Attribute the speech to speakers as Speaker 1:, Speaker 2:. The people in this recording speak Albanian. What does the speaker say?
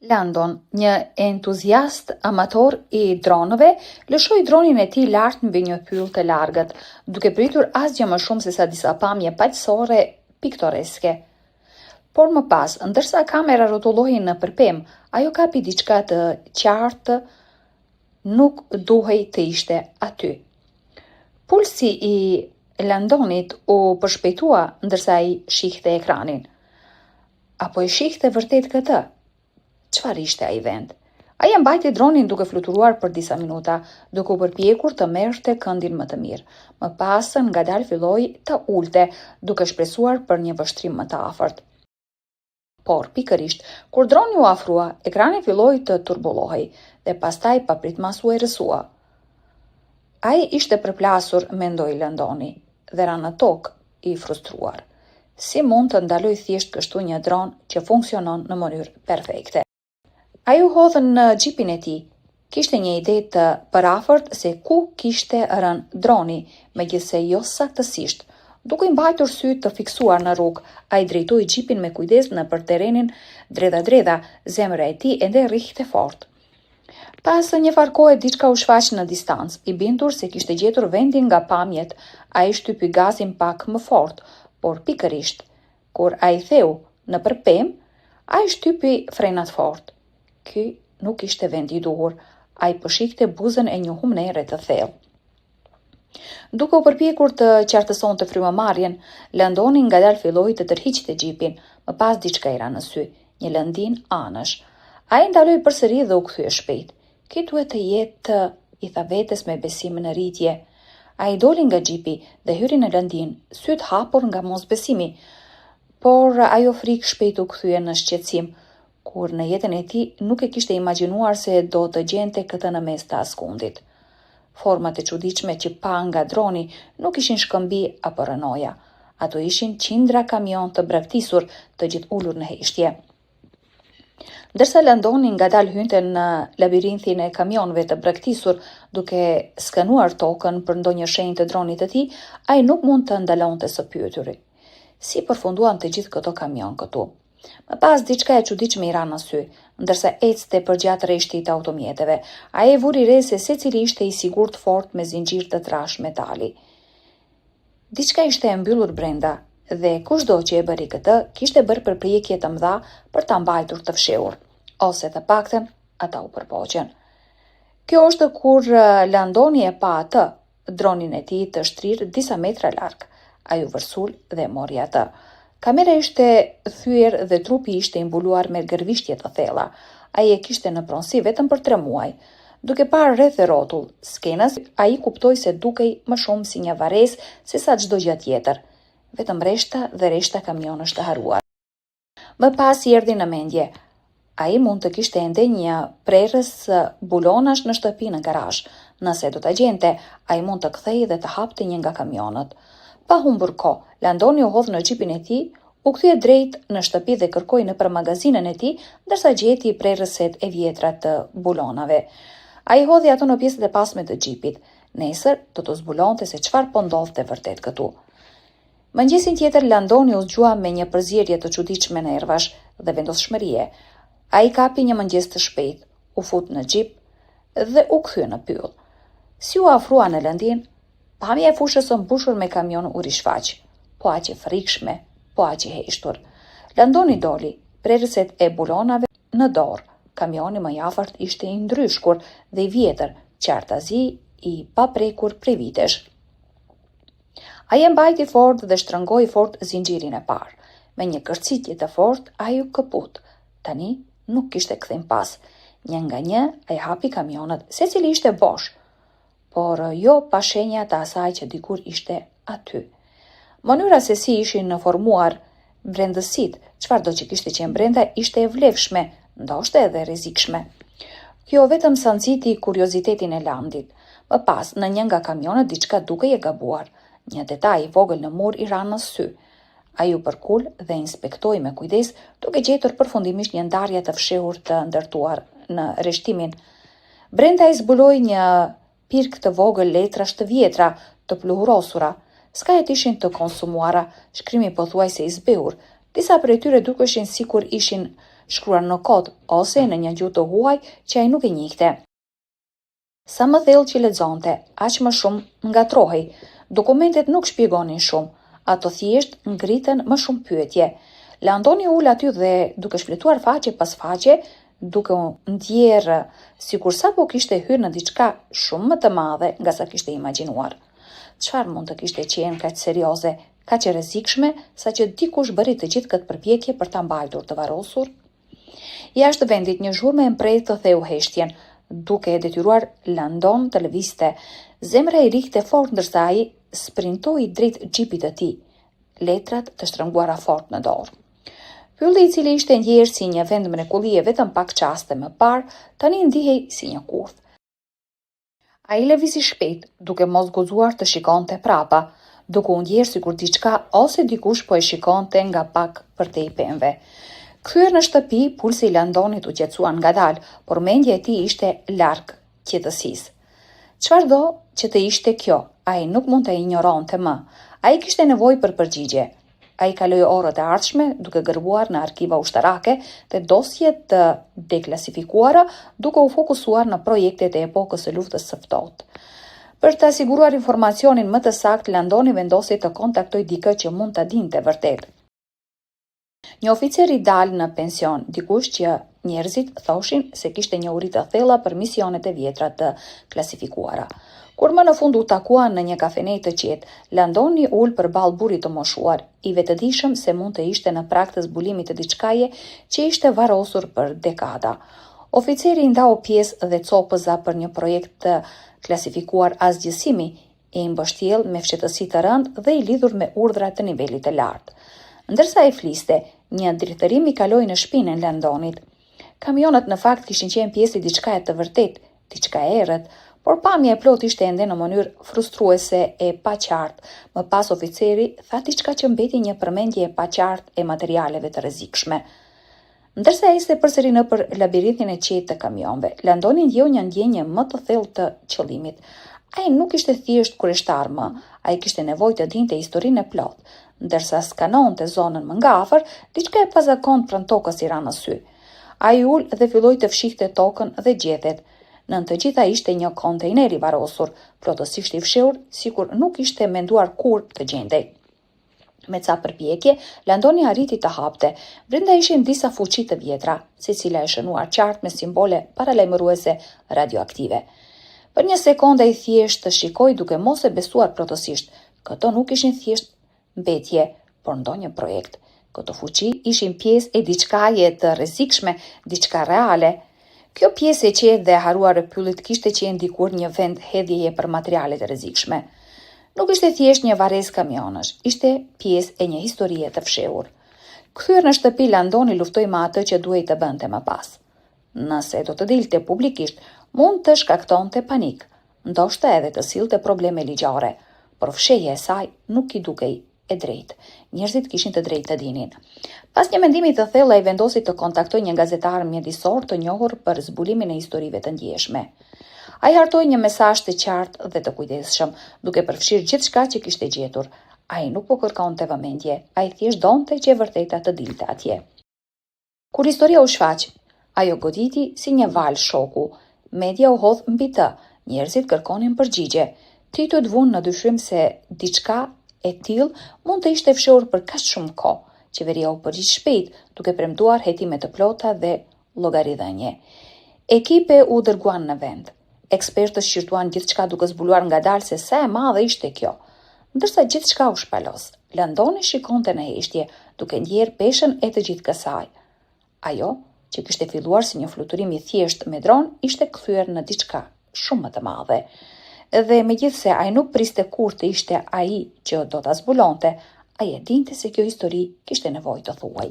Speaker 1: Landon, një entuziast amator i dronëve, lëshoi dronin e tij lart mbi një pyll të largët, duke pritur asgjë më shumë se sa disa pamje paqësore piktoreske. Por më pas, ndërsa kamera rrotullohej në përpem, ajo kapi diçka të qartë, nuk duhej të ishte aty. Pulsi i Landonit u përshpejtua ndërsa ai shihte ekranin. Apo e shihte vërtet këtë? Çfarë ishte ai vend? Ai e mbajti dronin duke fluturuar për disa minuta, duke u përpjekur të merrte këndin më të mirë. Më pas, ngadalë filloi të ulte, duke shpresuar për një vështrim më të afërt. Por, pikërisht, kur droni u afrua, ekrani filloi të turbullohej dhe pastaj papritmas u errësua. Ai ishte përplasur, mendoi Landoni, dhe ra në tokë i frustruar. Si mund të ndaloj thjesht kështu një dron që funksionon në mënyrë perfekte? Ai u hodhë në xhipin e tij. Kishte një ide të përafërt se ku kishte rënë droni, megjithse jo saktësisht. Duke i mbajtur sytë të fiksuar në rrugë, ai drejtoi xhipin me kujdes nëpër terrenin dredha, zemra e tij ende rrihte fort. Pas një farë kohe diçka u shfaq në distancë, i bindur se kishte gjetur vendin nga pamjet. Ai shtypi gazin pak më fort, por pikërisht kur ai theu në përpem, ai shtypi frenat fort. Ky nuk ishte vendi i duhur. Ai po shihte buzën e një humnere të thellë. Duke u përpjekur të qartësonte frymëmarrjen, Landoni ngadalë filloi të tërhiqte xhipin. Më pas diçka i ra në sy, një lëndinë anësh. Ai ndaloi përsëri dhe u kthye shpejt. Ky duhet të jetë, i tha vetes me besim në rritje. Ai doli nga xhipi dhe hyri në lëndinë, syt hapur nga mosbesimi. Por ajo frikë shpejt u kthye në shqetësim, kur në jetën e tij nuk e kishte imagjinuar se do të gjente këtë në mes të askundit. Format e çuditshme që pa nga droni nuk ishin shkëmbi apo rënoja. Ato ishin qindra kamion të braktisur, të gjithë ulur në heshtje. Ndërsa Landoni ngadalë hynte në labirinthin e kamionëve të braktisur, duke skanuar tokën për ndonjë shenjë të dronit të tij, ai nuk mund të ndalonte së pyeturi. Si përfunduan të gjithë këto kamion këtu? Më pas diçka e çuditshme i ra në sy, ndërsa ecte përgjatë rreshtit të automjeteve. Ai e vuri re se secili ishte i sigurt fort me zinxhir të trash metali. Diçka ishte e mbyllur brenda dhe kushdo që e bëri këtë kishte bërë përpjekje të mëdha për ta mbajtur të fshehur, ose të paktën ata u përpoqen. Kjo është kur Landoni e pa atë, dronin e tij të shtrirë disa metra larg. Ai u vërsul dhe mori atë. Kamera ishte thyer dhe trupi ishte imbuluar me gërvishtje të thella. Ai e kishte në pronësi vetëm për 3 muaj. Duke parë rreth e rrotull skenës, ai kuptoi se dukej më shumë si një varrezë se sa çdo gjë tjetër. Vetëm rreshta dhe rreshta kamionësh të haruar. Më pas i erdhi në mendje. Ai mund të kishte ende një prerës bulonash në shtëpi në garazh. Nëse do ta gjente, ai mund të kthehej dhe të hapte një nga kamionët. Pa humbur kohë, Landoni u hodh në xhipin e tij, u kthye drejt në shtëpi dhe kërkoi nëpër magazinën e tij, ndërsa gjeti prerëset e vjetra të bulonave. Ai hodhi ato në pjesët e pasme të xhipit. Nesër do të zbulonte se çfarë po ndodhte vërtet këtu. Mëngjesin tjetër Landoni u zgjua me një përzierje të çuditshme nervash dhe vendosshmërie. Ai kapi një mëngjes të shpejt, u fut në xhip dhe u kthye në pyll. Si u afrua në lëndin, pamja e fushës së mbushur me kamion u rishfaq, po aq e frikshme, po aq e heshtur. Landoni doli, prerëset e bulonave në dorë. Kamioni më i afërt ishte i ndryshkur dhe i vjetër, qartazi i paprekur prej vitesh. Ai e mbajti fort dhe shtrëngoi fort zinxhirin e parë. Me një kërcitje të fortë, ai u kaput. Tani nuk kishte kthim pas. Një nga një ai hapi kamionët, secili ishte bosh, por jo pa shenja të asaj që dikur ishte aty. Mënyra se si ishin formuar brendësitë, çfarëdo që kishte qenë brenda, ishte e vlefshme, ndoshta edhe rrezikshme. Kjo vetëm sa nxiti kuriozitetin e Landit. Më pas, në një nga kamionët diçka dukej e gabuar. Një detaj i vogël në mur i ra në sy. Ai u përkul dhe inspektoi me kujdes, duke gjetur përfundimisht një ndarje të fshehur të ndërtuar në rreshtimin. Brenda i zbuloi një pirk të vogël letrash të vjetra, të pluhurosura. Skajet ishin të konsumuara, shkrimi pothuajse i zbehur. Disa prej tyre dukeshin sikur ishin shkruar në kod ose në një gjuhë të huaj që ai nuk e njihte. Sa më thellë që lexonte, aq më shumë ngatrohej. Dokumentet nuk shpjegonin shumë, ato thjesht ngritën më shumë pyetje. Landoni ul aty dhe duke shfletuar faqe pas faqe, duke u ndjerë sikur sapo kishte hyrë në diçka shumë më të madhe nga sa kishte imagjinuar. Çfarë mund të kishte qenë kaq serioze, kaq e rrezikshme, saqë dikush bëri të gjithë këtë përpjekje për ta mbajtur të varrosur? Jashtë vendit një zhurmë e mprehtë të theu heshtjen, duke e detyruar Landon të lëvizte. Zemra i rikte fort ndërsa ai sprintoi drejt xhipit të tij, letrat të shtrënguara fort në dorë. Pylli i cili ishte ndjerë si një vend mrekullie vetëm pak çaste më parë, tani ndihej si një kurth. Ai lëvizi shpejt, duke mos guxuar të shikonte prapa, duke u ndjerë sikur diçka ose dikush po e shikonte nga pak përtej pemëve. Kthyer në shtëpi, pulsi i Landonit u qetësuan ngadalë, por mendja e tij ishte larg qetësisë. Çfarëdo që të ishte kjo, ai nuk mund ta injoronte më. Ai kishte nevojë për përgjigje. Ai kaloi orët e ardhshme duke gërbuar në arkiva ushtarake dhe dosje të deklasifikuara, duke u fokusuar në projektet e epokës së luftës së ftohtë. Për të siguruar informacionin më të saktë, Landoni vendosi të kontaktoj dikë që mund ta dinte vërtet. Një oficer i dalë në pension, dikush që njerëzit thoshin se kishte njohuri të thella për misionet e vjetra të klasifikuara. Kur më në fund u takuan në një kafene të qetë, Landoni ul përballë burrit të moshuar, i vetëdijshëm se mund të ishte në prag të zbulimit të diçkaje që ishte varrosur për dekada. Oficeri ndau pjesë dhe copëza për një projekt të klasifikuar asgjësimi, e mbështjell me fshehtësi të rëndë dhe i lidhur me urdhra të nivelit të lartë. Ndërsa e fliste, një dritërim i kaloi në shpinën e Landonit. Kamionët në fakt kishin qenë pjesë e diçkaje të vërtetë, diçka e errët, por pamja e plot ishte ende në mënyrë frustruese e paqartë. Më pas oficeri tha diçka që mbeti një përmendje e paqartë e materialeve të rrezikshme. Ndërsa ecte përsëri nëpër labirintin e qetë të kamionëve, Landoni ndjeu një ndjenjë më të thellë të qëllimit. Ai nuk ishte thjesht kurishtar më, ai kishte nevojë të dinte historinë e plotë. Ndërsa skanonte zonën më nga afër, diçka e pazakontë pranë tokës i ra në sy. Ai ul dhe filloi të fshihte tokën dhe gjethet. Nën të gjitha ishte një kontejner i varrosur, plotësisht i fshehur, sikur nuk ishte menduar kurrë të gjendej. Me ca përpjekje, Landoni arriti të hapte. Brenda ishin disa fuqi të vjetra, secila e shënuar qartë me simbole paralajmëruese radioaktive. Për një sekondë ai thjesht të shikoi duke mos e besuar plotësisht. Këto nuk ishin thjesht mbetje, por ndonjë projekt. Këto fuqi ishin pjesë e diçkaje të rrezikshme, diçka reale. Kjo pjesë e qetë dhe e haruar e pyllit kishte qenë dikur një vend hedhjeje për materiale të rrezikshme. Nuk ishte thjesht një varrezë kamionësh, ishte pjesë e një historie të fshehur. Kthyer në shtëpi, Landoni luftoi me atë që duhej të bënte më pas. Nëse do të dilte publikisht, mund të shkaktonte panik, ndoshta edhe të sillte probleme ligjore, por fshehja e saj nuk i dukej e drejtë. Njerëzit kishin të drejtë të dinin. Pas një mendimi të thellë, ai vendosi të kontaktojë një gazetar mjedisor të njohur për zbulimin e historive të ndjeshme. Ai hartoi një mesazh të qartë dhe të kujdesshëm, duke përfshirë gjithçka që kishte gjetur. Ai nuk po kërkonte vëmendje, ai thjesht donte që e vërteta të dilte atje. Kur historia u shfaq, ajo goditi si një val shoku. Media u hodh mbi të, njerëzit kërkonin përgjigje. Titujt vunë në dyshim se diçka e tillë mund të ishte fshehur për kaq shumë kohë. Qeveria u përgjigj shpejt, duke premtuar hetime të plota dhe llogaridhënie. Ekipe u dërguan në vend. Ekspertët shqyrtuan gjithçka duke zbuluar ngadalë se sa e madhe ishte kjo. Ndërsa gjithçka u shpalos, Landoni shikonte në heshtje, duke ndjerë peshën e të gjithë kësaj. Ajo, që kishte filluar si një fluturim i thjesht me dron, ishte kthyer në diçka shumë më të madhe. Dhe megjithse ai nuk priste kurrë të ishte ai që do ta zbulonte, ai e dinte se kjo histori kishte nevojë të thuaj.